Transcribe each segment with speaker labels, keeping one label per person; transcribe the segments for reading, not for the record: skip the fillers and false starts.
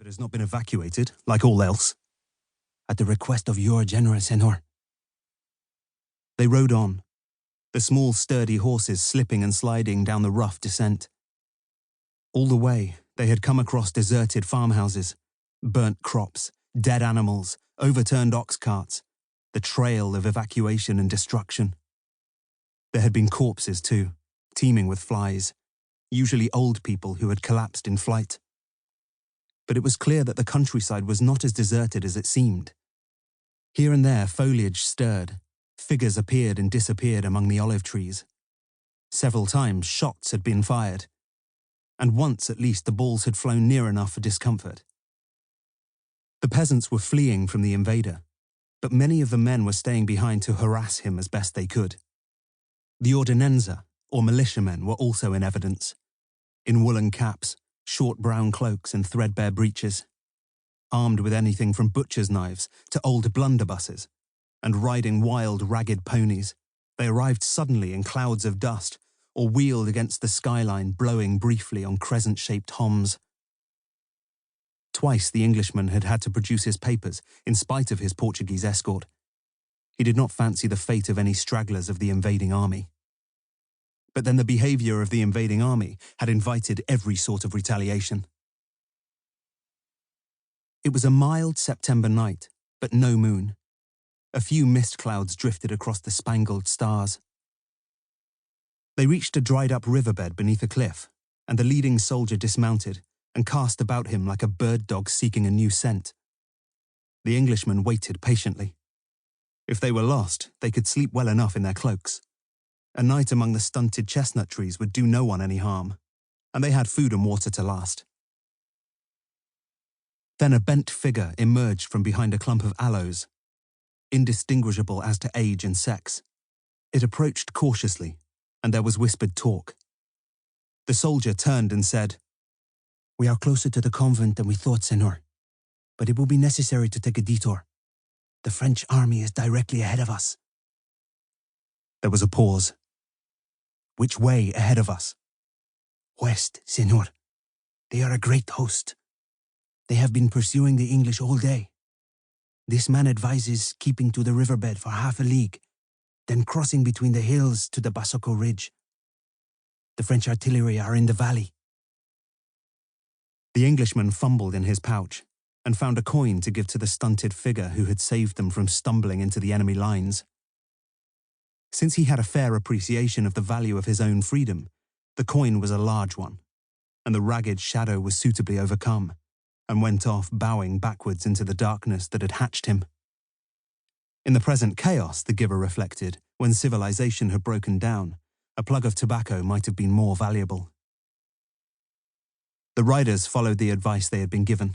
Speaker 1: has not been evacuated, like all else.
Speaker 2: At the request of your general, senor.
Speaker 1: They rode on, the small sturdy horses slipping and sliding down the rough descent. All the way, they had come across deserted farmhouses, burnt crops, dead animals, overturned ox carts, the trail of evacuation and destruction. There had been corpses too, teeming with flies, usually old people who had collapsed in flight. But it was clear that the countryside was not as deserted as it seemed. Here and there foliage stirred, figures appeared and disappeared among the olive trees. Several times shots had been fired, and once at least the balls had flown near enough for discomfort. The peasants were fleeing from the invader, but many of the men were staying behind to harass him as best they could. The ordinanza, or militiamen, were also in evidence, in woolen caps, short brown cloaks and threadbare breeches, armed with anything from butcher's knives to old blunderbusses, and riding wild, ragged ponies. They arrived suddenly in clouds of dust, or wheeled against the skyline, blowing briefly on crescent-shaped homs. Twice the Englishman had had to produce his papers, in spite of his Portuguese escort. He did not fancy the fate of any stragglers of the invading army. But then the behavior of the invading army had invited every sort of retaliation. It was a mild September night, but no moon. A few mist clouds drifted across the spangled stars. They reached a dried-up riverbed beneath a cliff, and the leading soldier dismounted and cast about him like a bird dog seeking a new scent. The Englishmen waited patiently. If they were lost, they could sleep well enough in their cloaks. A night among the stunted chestnut trees would do no one any harm, and they had food and water to last. Then a bent figure emerged from behind a clump of aloes, indistinguishable as to age and sex. It approached cautiously, and there was whispered talk. The soldier turned and said,
Speaker 2: "We are closer to the convent than we thought, senor, but it will be necessary to take a detour. The French army is directly ahead of us."
Speaker 1: There was a pause. "Which way ahead of us?"
Speaker 2: "West, senor. They are a great host. They have been pursuing the English all day. This man advises keeping to the riverbed for half a league, then crossing between the hills to the Basoko Ridge. The French artillery are in the valley."
Speaker 1: The Englishman fumbled in his pouch and found a coin to give to the stunted figure who had saved them from stumbling into the enemy lines. Since he had a fair appreciation of the value of his own freedom, the coin was a large one, and the ragged shadow was suitably overcome, and went off bowing backwards into the darkness that had hatched him. In the present chaos, the giver reflected, when civilization had broken down, a plug of tobacco might have been more valuable. The riders followed the advice they had been given,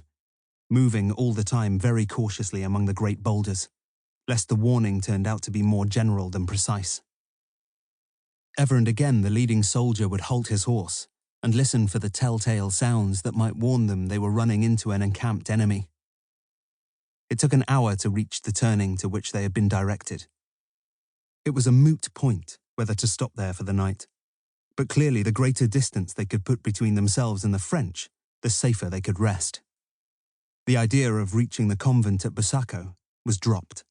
Speaker 1: moving all the time very cautiously among the great boulders, lest the warning turned out to be more general than precise. Ever and again the leading soldier would halt his horse and listen for the telltale sounds that might warn them they were running into an encamped enemy. It took an hour to reach the turning to which they had been directed. It was a moot point whether to stop there for the night, but clearly the greater distance they could put between themselves and the French, the safer they could rest. The idea of reaching the convent at Basoko was dropped.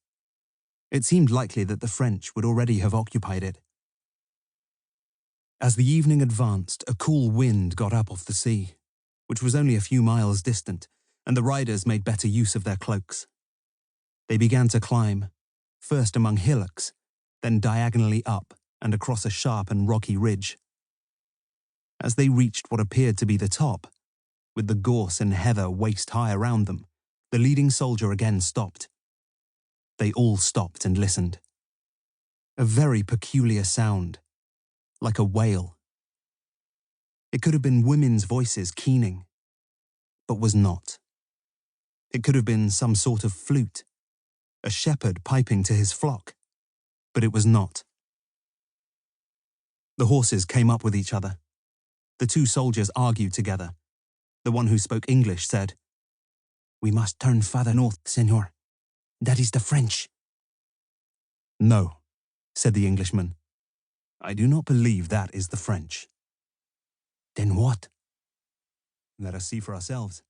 Speaker 1: It seemed likely that the French would already have occupied it. As the evening advanced, a cool wind got up off the sea, which was only a few miles distant, and the riders made better use of their cloaks. They began to climb, first among hillocks, then diagonally up and across a sharp and rocky ridge. As they reached what appeared to be the top, with the gorse and heather waist-high around them, the leading soldier again stopped. They all stopped and listened. A very peculiar sound, like a wail. It could have been women's voices keening, but was not. It could have been some sort of flute, a shepherd piping to his flock, but it was not. The horses came up with each other. The two soldiers argued together. The one who spoke English said,
Speaker 2: "We must turn farther north, senor. That is the French."
Speaker 1: "No," said the Englishman. "I do not believe that is the French."
Speaker 2: "Then what?"
Speaker 1: "Let us see for ourselves."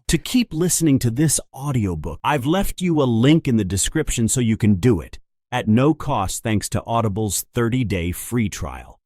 Speaker 3: To keep listening to this audiobook, I've left you a link in the description so you can do it, at no cost thanks to Audible's 30-day free trial.